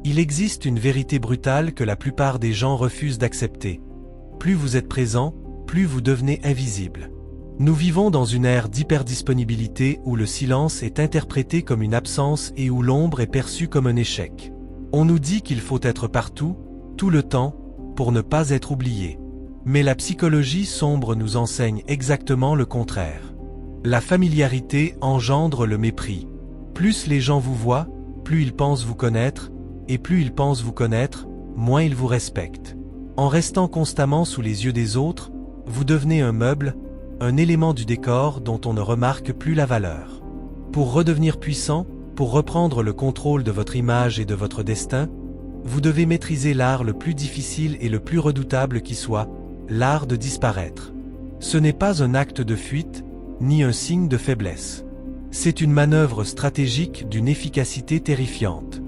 Il existe une vérité brutale que la plupart des gens refusent d'accepter. Plus vous êtes présent, plus vous devenez invisible. Nous vivons dans une ère d'hyperdisponibilité où le silence est interprété comme une absence et où l'ombre est perçue comme un échec. On nous dit qu'il faut être partout, tout le temps, pour ne pas être oublié. Mais la psychologie sombre nous enseigne exactement le contraire. La familiarité engendre le mépris. Plus les gens vous voient, plus ils pensent vous connaître, et plus ils pensent vous connaître, moins ils vous respectent. En restant constamment sous les yeux des autres, vous devenez un meuble, un élément du décor dont on ne remarque plus la valeur. Pour redevenir puissant, pour reprendre le contrôle de votre image et de votre destin, vous devez maîtriser l'art le plus difficile et le plus redoutable qui soit, l'art de disparaître. Ce n'est pas un acte de fuite, ni un signe de faiblesse. C'est une manœuvre stratégique d'une efficacité terrifiante.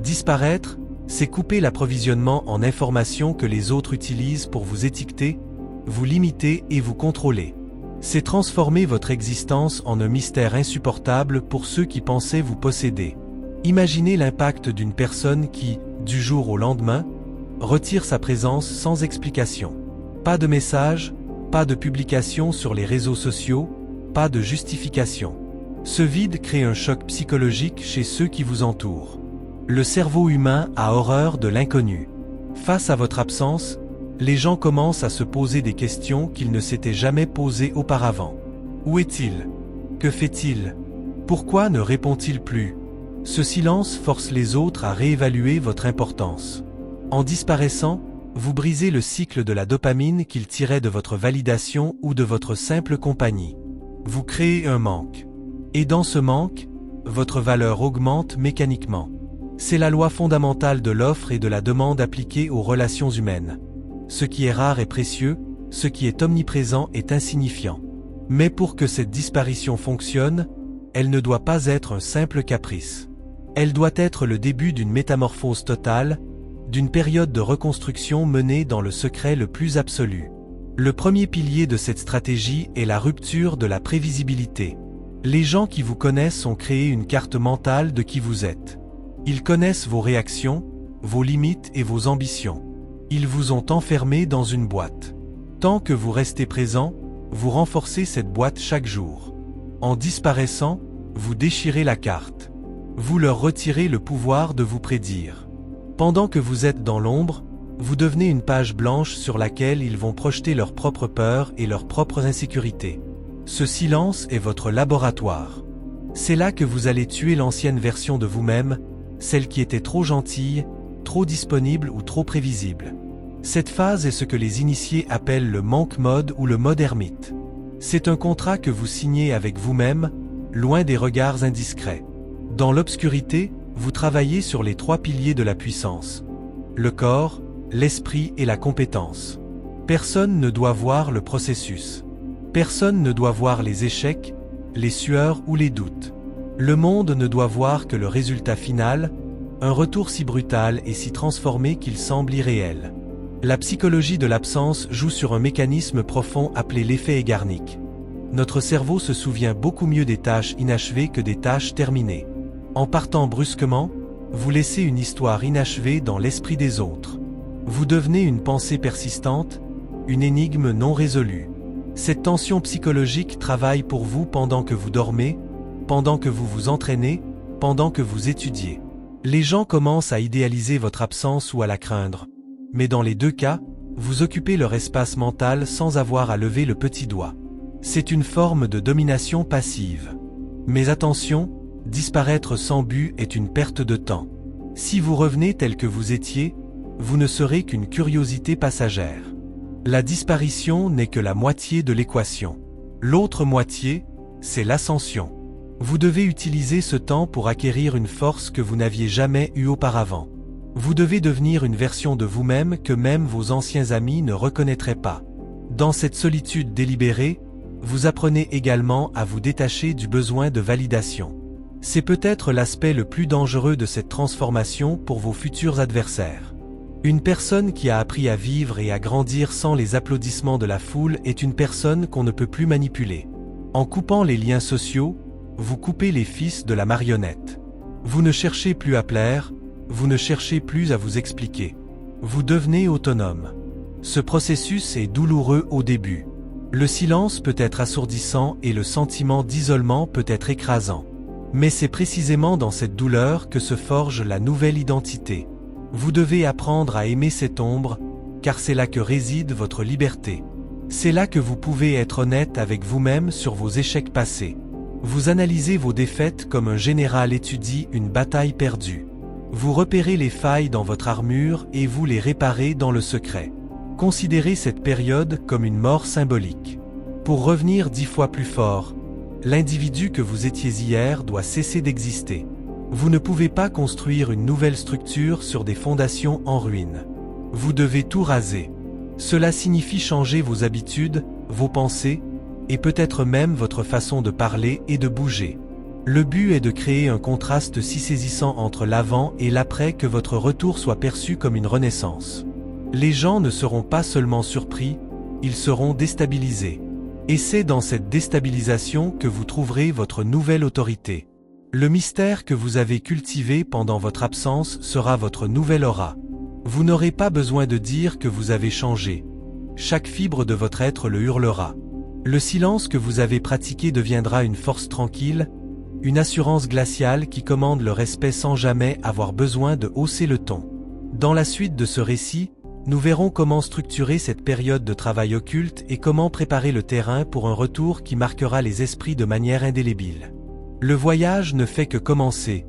Disparaître, c'est couper l'approvisionnement en informations que les autres utilisent pour vous étiqueter, vous limiter et vous contrôler. C'est transformer votre existence en un mystère insupportable pour ceux qui pensaient vous posséder. Imaginez l'impact d'une personne qui, du jour au lendemain, retire sa présence sans explication. Pas de message, pas de publication sur les réseaux sociaux, pas de justification. Ce vide crée un choc psychologique chez ceux qui vous entourent. Le cerveau humain a horreur de l'inconnu. Face à votre absence, les gens commencent à se poser des questions qu'ils ne s'étaient jamais posées auparavant. Où est-il? Que fait-il? Pourquoi ne répond-il plus? Ce silence force les autres à réévaluer votre importance. En disparaissant, vous brisez le cycle de la dopamine qu'ils tiraient de votre validation ou de votre simple compagnie. Vous créez un manque. Et dans ce manque, votre valeur augmente mécaniquement. C'est la loi fondamentale de l'offre et de la demande appliquée aux relations humaines. Ce qui est rare est précieux, ce qui est omniprésent est insignifiant. Mais pour que cette disparition fonctionne, elle ne doit pas être un simple caprice. Elle doit être le début d'une métamorphose totale, d'une période de reconstruction menée dans le secret le plus absolu. Le premier pilier de cette stratégie est la rupture de la prévisibilité. Les gens qui vous connaissent ont créé une carte mentale de qui vous êtes. Ils connaissent vos réactions, vos limites et vos ambitions. Ils vous ont enfermé dans une boîte. Tant que vous restez présent, vous renforcez cette boîte chaque jour. En disparaissant, vous déchirez la carte. Vous leur retirez le pouvoir de vous prédire. Pendant que vous êtes dans l'ombre, vous devenez une page blanche sur laquelle ils vont projeter leurs propres peurs et leurs propres insécurités. Ce silence est votre laboratoire. C'est là que vous allez tuer l'ancienne version de vous-même, celle qui était trop gentille, trop disponible ou trop prévisible. Cette phase est ce que les initiés appellent le monk mode ou le mode ermite. C'est un contrat que vous signez avec vous-même, loin des regards indiscrets. Dans l'obscurité, vous travaillez sur les 3 piliers de la puissance. Le corps, l'esprit et la compétence. Personne ne doit voir le processus. Personne ne doit voir les échecs, les sueurs ou les doutes. Le monde ne doit voir que le résultat final, un retour si brutal et si transformé qu'il semble irréel. La psychologie de l'absence joue sur un mécanisme profond appelé l'effet Zeigarnik. Notre cerveau se souvient beaucoup mieux des tâches inachevées que des tâches terminées. En partant brusquement, vous laissez une histoire inachevée dans l'esprit des autres. Vous devenez une pensée persistante, une énigme non résolue. Cette tension psychologique travaille pour vous pendant que vous dormez, pendant que vous vous entraînez, pendant que vous étudiez. Les gens commencent à idéaliser votre absence ou à la craindre. Mais dans les 2 cas, vous occupez leur espace mental sans avoir à lever le petit doigt. C'est une forme de domination passive. Mais attention, disparaître sans but est une perte de temps. Si vous revenez tel que vous étiez, vous ne serez qu'une curiosité passagère. La disparition n'est que la moitié de l'équation. L'autre moitié, c'est l'ascension. Vous devez utiliser ce temps pour acquérir une force que vous n'aviez jamais eue auparavant. Vous devez devenir une version de vous-même que même vos anciens amis ne reconnaîtraient pas. Dans cette solitude délibérée, vous apprenez également à vous détacher du besoin de validation. C'est peut-être l'aspect le plus dangereux de cette transformation pour vos futurs adversaires. Une personne qui a appris à vivre et à grandir sans les applaudissements de la foule est une personne qu'on ne peut plus manipuler. En coupant les liens sociaux, vous coupez les fils de la marionnette. Vous ne cherchez plus à plaire, Vous ne cherchez plus à vous expliquer. Vous devenez autonome. Ce processus est douloureux au début. Le silence peut être assourdissant et le sentiment d'isolement peut être écrasant. Mais c'est précisément dans cette douleur que se forge la nouvelle identité. Vous devez apprendre à aimer cette ombre, car c'est là que réside votre liberté. C'est là que vous pouvez être honnête avec vous-même sur vos échecs passés. Vous analysez vos défaites comme un général étudie une bataille perdue. Vous repérez les failles dans votre armure et vous les réparez dans le secret. Considérez cette période comme une mort symbolique. Pour revenir 10 fois plus fort, l'individu que vous étiez hier doit cesser d'exister. Vous ne pouvez pas construire une nouvelle structure sur des fondations en ruine. Vous devez tout raser. Cela signifie changer vos habitudes, vos pensées, et peut-être même votre façon de parler et de bouger. Le but est de créer un contraste si saisissant entre l'avant et l'après que votre retour soit perçu comme une renaissance. Les gens ne seront pas seulement surpris, ils seront déstabilisés. Et c'est dans cette déstabilisation que vous trouverez votre nouvelle autorité. Le mystère que vous avez cultivé pendant votre absence sera votre nouvelle aura. Vous n'aurez pas besoin de dire que vous avez changé. Chaque fibre de votre être le hurlera. Le silence que vous avez pratiqué deviendra une force tranquille, une assurance glaciale qui commande le respect sans jamais avoir besoin de hausser le ton. Dans la suite de ce récit, nous verrons comment structurer cette période de travail occulte et comment préparer le terrain pour un retour qui marquera les esprits de manière indélébile. Le voyage ne fait que commencer,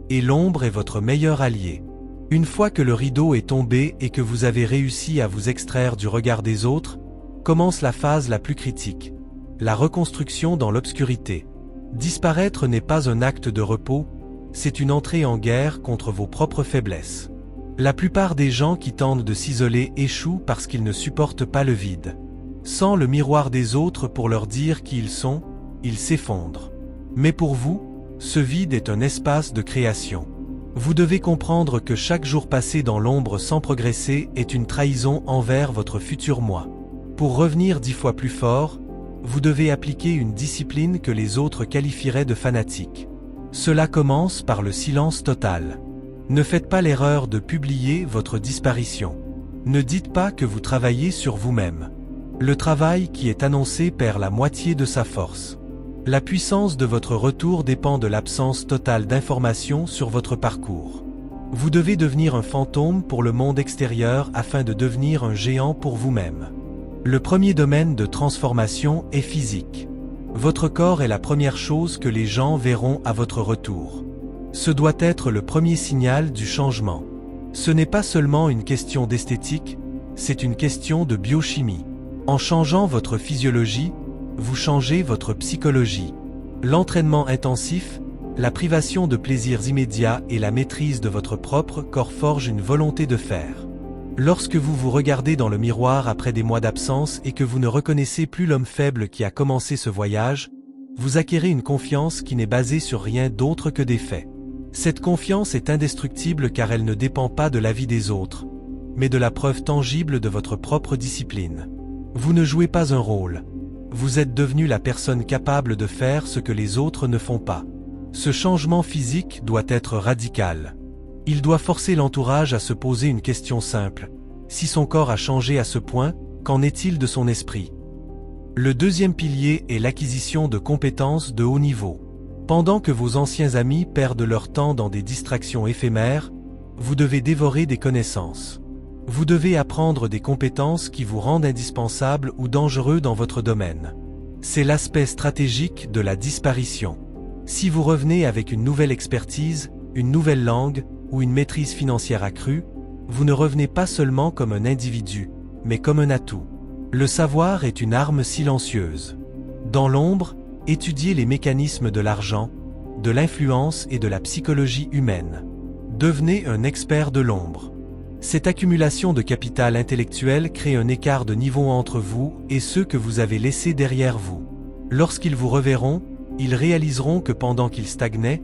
et l'ombre est votre meilleur allié. Une fois que le rideau est tombé et que vous avez réussi à vous extraire du regard des autres, commence la phase la plus critique, la reconstruction dans l'obscurité. Disparaître n'est pas un acte de repos, c'est une entrée en guerre contre vos propres faiblesses. La plupart des gens qui tentent de s'isoler échouent parce qu'ils ne supportent pas le vide. Sans le miroir des autres pour leur dire qui ils sont, ils s'effondrent. Mais pour vous, ce vide est un espace de création. Vous devez comprendre que chaque jour passé dans l'ombre sans progresser est une trahison envers votre futur moi. Pour revenir 10 fois plus fort, vous devez appliquer une discipline que les autres qualifieraient de fanatique. Cela commence par le silence total. Ne faites pas l'erreur de publier votre disparition. Ne dites pas que vous travaillez sur vous-même. Le travail qui est annoncé perd la moitié de sa force. La puissance de votre retour dépend de l'absence totale d'informations sur votre parcours. Vous devez devenir un fantôme pour le monde extérieur afin de devenir un géant pour vous-même. Le premier domaine de transformation est physique. Votre corps est la première chose que les gens verront à votre retour. Ce doit être le premier signal du changement. Ce n'est pas seulement une question d'esthétique, c'est une question de biochimie. En changeant votre physiologie, vous changez votre psychologie. L'entraînement intensif, la privation de plaisirs immédiats et la maîtrise de votre propre corps forgent une volonté de faire. Lorsque vous vous regardez dans le miroir après des mois d'absence et que vous ne reconnaissez plus l'homme faible qui a commencé ce voyage, vous acquérez une confiance qui n'est basée sur rien d'autre que des faits. Cette confiance est indestructible car elle ne dépend pas de l'avis des autres, mais de la preuve tangible de votre propre discipline. Vous ne jouez pas un rôle. Vous êtes devenu la personne capable de faire ce que les autres ne font pas. Ce changement physique doit être radical. Il doit forcer l'entourage à se poser une question simple. Si son corps a changé à ce point, qu'en est-il de son esprit? Le deuxième pilier est l'acquisition de compétences de haut niveau. Pendant que vos anciens amis perdent leur temps dans des distractions éphémères, vous devez dévorer des connaissances. Vous devez apprendre des compétences qui vous rendent indispensable ou dangereux dans votre domaine. C'est l'aspect stratégique de la disparition. Si vous revenez avec une nouvelle expertise, une nouvelle langue ou une maîtrise financière accrue, vous ne revenez pas seulement comme un individu, mais comme un atout. Le savoir est une arme silencieuse. Dans l'ombre, étudiez les mécanismes de l'argent, de l'influence et de la psychologie humaine. Devenez un expert de l'ombre. Cette accumulation de capital intellectuel crée un écart de niveau entre vous et ceux que vous avez laissés derrière vous. Lorsqu'ils vous reverront, ils réaliseront que pendant qu'ils stagnaient,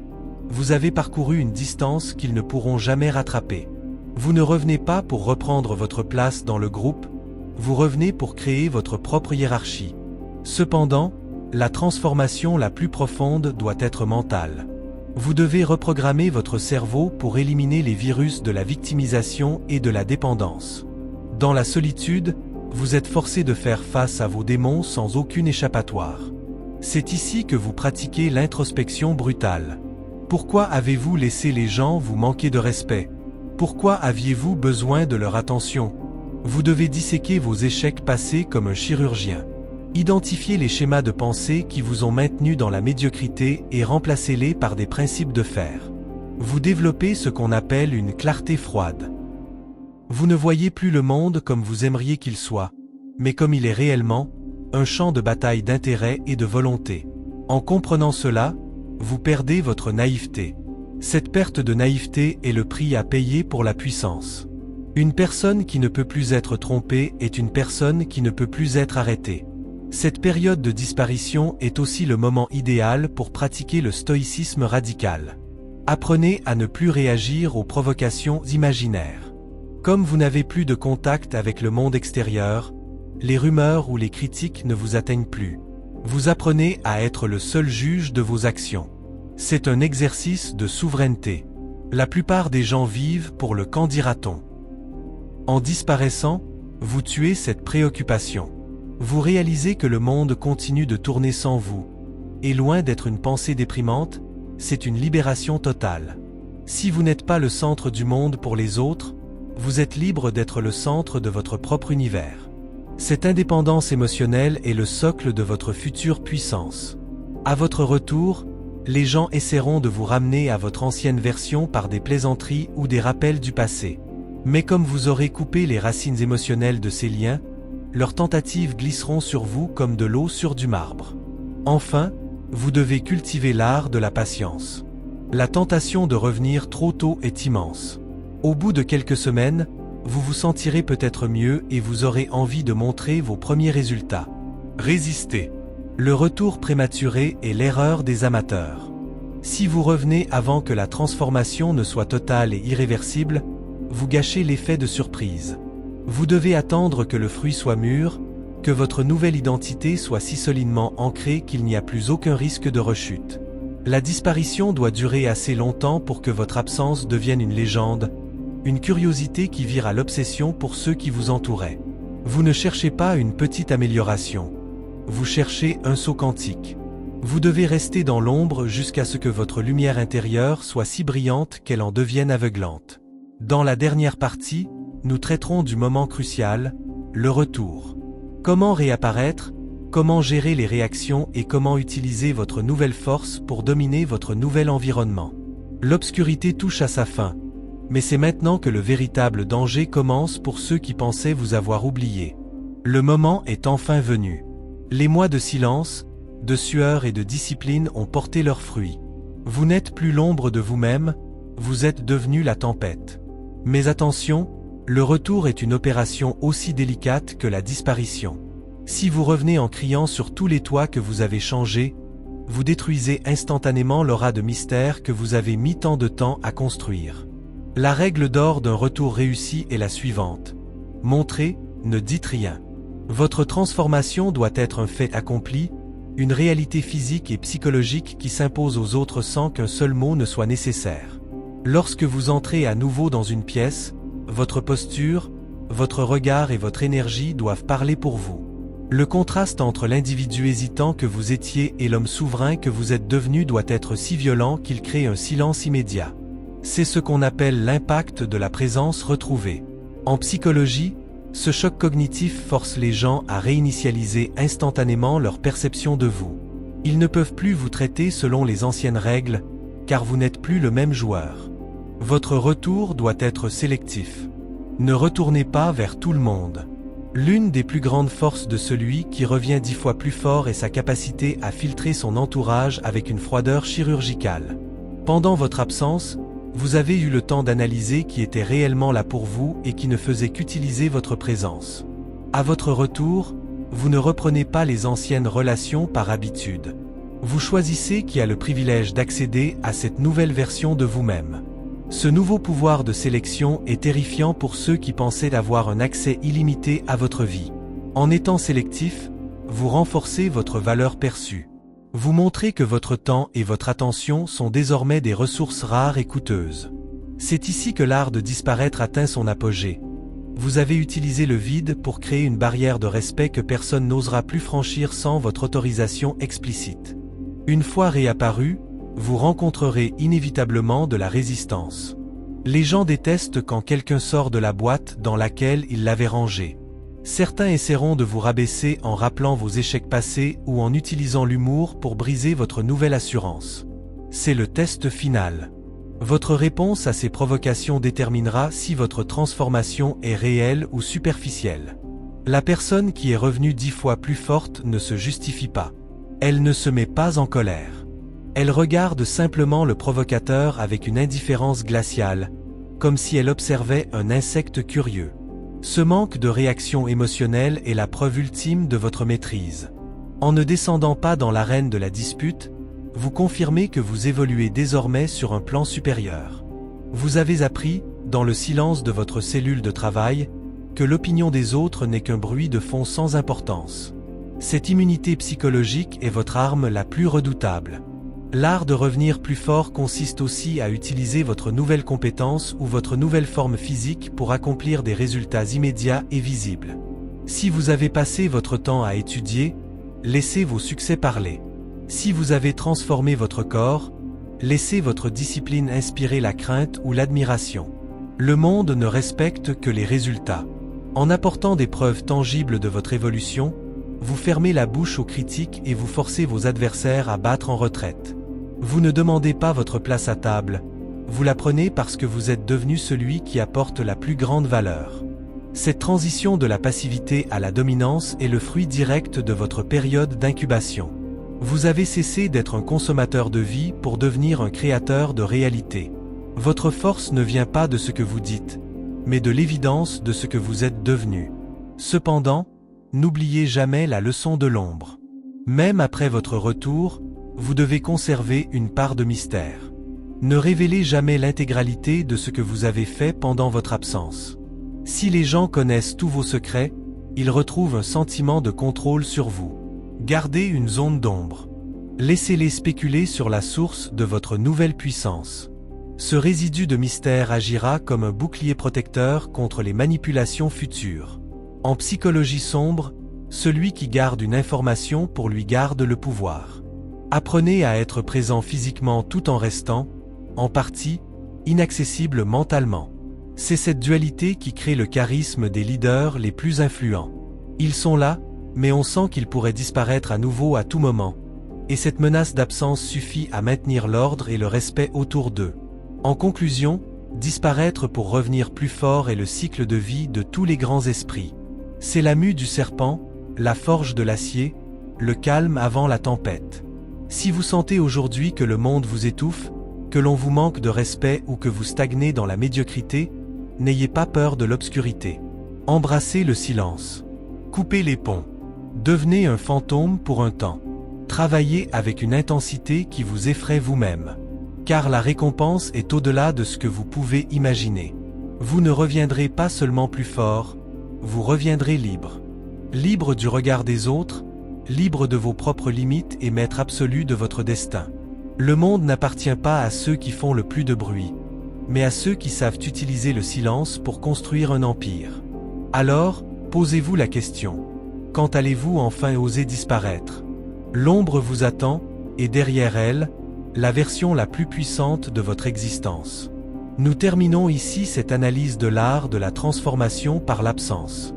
vous avez parcouru une distance qu'ils ne pourront jamais rattraper. Vous ne revenez pas pour reprendre votre place dans le groupe, vous revenez pour créer votre propre hiérarchie. Cependant, la transformation la plus profonde doit être mentale. Vous devez reprogrammer votre cerveau pour éliminer les virus de la victimisation et de la dépendance. Dans la solitude, vous êtes forcé de faire face à vos démons sans aucune échappatoire. C'est ici que vous pratiquez l'introspection brutale. Pourquoi avez-vous laissé les gens vous manquer de respect? Pourquoi aviez-vous besoin de leur attention? Vous devez disséquer vos échecs passés comme un chirurgien. Identifiez les schémas de pensée qui vous ont maintenu dans la médiocrité et remplacez-les par des principes de fer. Vous développez ce qu'on appelle une clarté froide. Vous ne voyez plus le monde comme vous aimeriez qu'il soit, mais comme il est réellement, un champ de bataille d'intérêt et de volonté. En comprenant cela, vous perdez votre naïveté. Cette perte de naïveté est le prix à payer pour la puissance. Une personne qui ne peut plus être trompée est une personne qui ne peut plus être arrêtée. Cette période de disparition est aussi le moment idéal pour pratiquer le stoïcisme radical. Apprenez à ne plus réagir aux provocations imaginaires. Comme vous n'avez plus de contact avec le monde extérieur, les rumeurs ou les critiques ne vous atteignent plus. Vous apprenez à être le seul juge de vos actions. C'est un exercice de souveraineté. La plupart des gens vivent pour le qu'en dira-t-on. En disparaissant, vous tuez cette préoccupation. Vous réalisez que le monde continue de tourner sans vous. Et loin d'être une pensée déprimante, c'est une libération totale. Si vous n'êtes pas le centre du monde pour les autres, vous êtes libre d'être le centre de votre propre univers. Cette indépendance émotionnelle est le socle de votre future puissance. À votre retour, les gens essaieront de vous ramener à votre ancienne version par des plaisanteries ou des rappels du passé. Mais comme vous aurez coupé les racines émotionnelles de ces liens, leurs tentatives glisseront sur vous comme de l'eau sur du marbre. Enfin, vous devez cultiver l'art de la patience. La tentation de revenir trop tôt est immense. Au bout de quelques semaines, vous vous sentirez peut-être mieux et vous aurez envie de montrer vos premiers résultats. Résistez. Le retour prématuré est l'erreur des amateurs. Si vous revenez avant que la transformation ne soit totale et irréversible, vous gâchez l'effet de surprise. Vous devez attendre que le fruit soit mûr, que votre nouvelle identité soit si solidement ancrée qu'il n'y a plus aucun risque de rechute. La disparition doit durer assez longtemps pour que votre absence devienne une légende, une curiosité qui vire à l'obsession pour ceux qui vous entouraient. Vous ne cherchez pas une petite amélioration. Vous cherchez un saut quantique. Vous devez rester dans l'ombre jusqu'à ce que votre lumière intérieure soit si brillante qu'elle en devienne aveuglante. Dans la dernière partie, nous traiterons du moment crucial, le retour. Comment réapparaître, comment gérer les réactions et comment utiliser votre nouvelle force pour dominer votre nouvel environnement. L'obscurité touche à sa fin, mais c'est maintenant que le véritable danger commence pour ceux qui pensaient vous avoir oublié. Le moment est enfin venu. Les mois de silence, de sueur et de discipline ont porté leurs fruits. Vous n'êtes plus l'ombre de vous-même, vous êtes devenu la tempête. Mais attention, le retour est une opération aussi délicate que la disparition. Si vous revenez en criant sur tous les toits que vous avez changé, vous détruisez instantanément l'aura de mystère que vous avez mis tant de temps à construire. La règle d'or d'un retour réussi est la suivante. Montrez, ne dites rien. Votre transformation doit être un fait accompli, une réalité physique et psychologique qui s'impose aux autres sans qu'un seul mot ne soit nécessaire. Lorsque vous entrez à nouveau dans une pièce, votre posture, votre regard et votre énergie doivent parler pour vous. Le contraste entre l'individu hésitant que vous étiez et l'homme souverain que vous êtes devenu doit être si violent qu'il crée un silence immédiat. C'est ce qu'on appelle l'impact de la présence retrouvée. En psychologie, ce choc cognitif force les gens à réinitialiser instantanément leur perception de vous. Ils ne peuvent plus vous traiter selon les anciennes règles, car vous n'êtes plus le même joueur. Votre retour doit être sélectif. Ne retournez pas vers tout le monde. L'une des plus grandes forces de celui qui revient 10 fois plus fort est sa capacité à filtrer son entourage avec une froideur chirurgicale. Pendant votre absence, vous avez eu le temps d'analyser qui était réellement là pour vous et qui ne faisait qu'utiliser votre présence. À votre retour, vous ne reprenez pas les anciennes relations par habitude. Vous choisissez qui a le privilège d'accéder à cette nouvelle version de vous-même. Ce nouveau pouvoir de sélection est terrifiant pour ceux qui pensaient avoir un accès illimité à votre vie. En étant sélectif, vous renforcez votre valeur perçue. Vous montrez que votre temps et votre attention sont désormais des ressources rares et coûteuses. C'est ici que l'art de disparaître atteint son apogée. Vous avez utilisé le vide pour créer une barrière de respect que personne n'osera plus franchir sans votre autorisation explicite. Une fois réapparu, vous rencontrerez inévitablement de la résistance. Les gens détestent quand quelqu'un sort de la boîte dans laquelle il l'avait rangé. Certains essaieront de vous rabaisser en rappelant vos échecs passés ou en utilisant l'humour pour briser votre nouvelle assurance. C'est le test final. Votre réponse à ces provocations déterminera si votre transformation est réelle ou superficielle. La personne qui est revenue 10 fois plus forte ne se justifie pas. Elle ne se met pas en colère. Elle regarde simplement le provocateur avec une indifférence glaciale, comme si elle observait un insecte curieux. Ce manque de réaction émotionnelle est la preuve ultime de votre maîtrise. En ne descendant pas dans l'arène de la dispute, vous confirmez que vous évoluez désormais sur un plan supérieur. Vous avez appris, dans le silence de votre cellule de travail, que l'opinion des autres n'est qu'un bruit de fond sans importance. Cette immunité psychologique est votre arme la plus redoutable. L'art de revenir plus fort consiste aussi à utiliser votre nouvelle compétence ou votre nouvelle forme physique pour accomplir des résultats immédiats et visibles. Si vous avez passé votre temps à étudier, laissez vos succès parler. Si vous avez transformé votre corps, laissez votre discipline inspirer la crainte ou l'admiration. Le monde ne respecte que les résultats. En apportant des preuves tangibles de votre évolution, vous fermez la bouche aux critiques et vous forcez vos adversaires à battre en retraite. Vous ne demandez pas votre place à table, vous la prenez parce que vous êtes devenu celui qui apporte la plus grande valeur. Cette transition de la passivité à la dominance est le fruit direct de votre période d'incubation. Vous avez cessé d'être un consommateur de vie pour devenir un créateur de réalité. Votre force ne vient pas de ce que vous dites, mais de l'évidence de ce que vous êtes devenu. Cependant, n'oubliez jamais la leçon de l'ombre. Même après votre retour, vous devez conserver une part de mystère. Ne révélez jamais l'intégralité de ce que vous avez fait pendant votre absence. Si les gens connaissent tous vos secrets, ils retrouvent un sentiment de contrôle sur vous. Gardez une zone d'ombre. Laissez-les spéculer sur la source de votre nouvelle puissance. Ce résidu de mystère agira comme un bouclier protecteur contre les manipulations futures. En psychologie sombre, celui qui garde une information pour lui garde le pouvoir. Apprenez à être présent physiquement tout en restant, en partie, inaccessible mentalement. C'est cette dualité qui crée le charisme des leaders les plus influents. Ils sont là, mais on sent qu'ils pourraient disparaître à nouveau à tout moment. Et cette menace d'absence suffit à maintenir l'ordre et le respect autour d'eux. En conclusion, disparaître pour revenir plus fort est le cycle de vie de tous les grands esprits. C'est la mue du serpent, la forge de l'acier, le calme avant la tempête. Si vous sentez aujourd'hui que le monde vous étouffe, que l'on vous manque de respect ou que vous stagnez dans la médiocrité, n'ayez pas peur de l'obscurité. Embrassez le silence. Coupez les ponts. Devenez un fantôme pour un temps. Travaillez avec une intensité qui vous effraie vous-même. Car la récompense est au-delà de ce que vous pouvez imaginer. Vous ne reviendrez pas seulement plus fort, vous reviendrez libre. Libre du regard des autres, libre de vos propres limites et maître absolu de votre destin. Le monde n'appartient pas à ceux qui font le plus de bruit, mais à ceux qui savent utiliser le silence pour construire un empire. Alors, posez-vous la question. Quand allez-vous enfin oser disparaître? L'ombre vous attend, et derrière elle, la version la plus puissante de votre existence. Nous terminons ici cette analyse de l'art de la transformation par l'absence.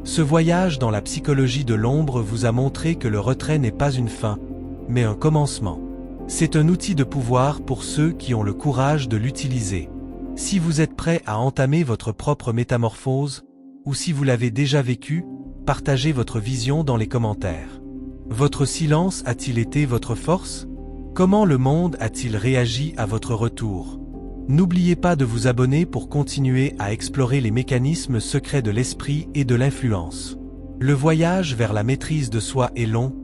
Ce voyage dans la psychologie de l'ombre vous a montré que le retrait n'est pas une fin, mais un commencement. C'est un outil de pouvoir pour ceux qui ont le courage de l'utiliser. Si vous êtes prêt à entamer votre propre métamorphose, ou si vous l'avez déjà vécu, partagez votre vision dans les commentaires. Votre silence a-t-il été votre force? Comment le monde a-t-il réagi à votre retour? N'oubliez pas de vous abonner pour continuer à explorer les mécanismes secrets de l'esprit et de l'influence. Le voyage vers la maîtrise de soi est long,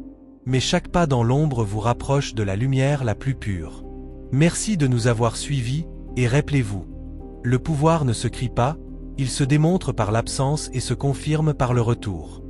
mais chaque pas dans l'ombre vous rapproche de la lumière la plus pure. Merci de nous avoir suivis, et rappelez-vous, le pouvoir ne se crie pas, il se démontre par l'absence et se confirme par le retour.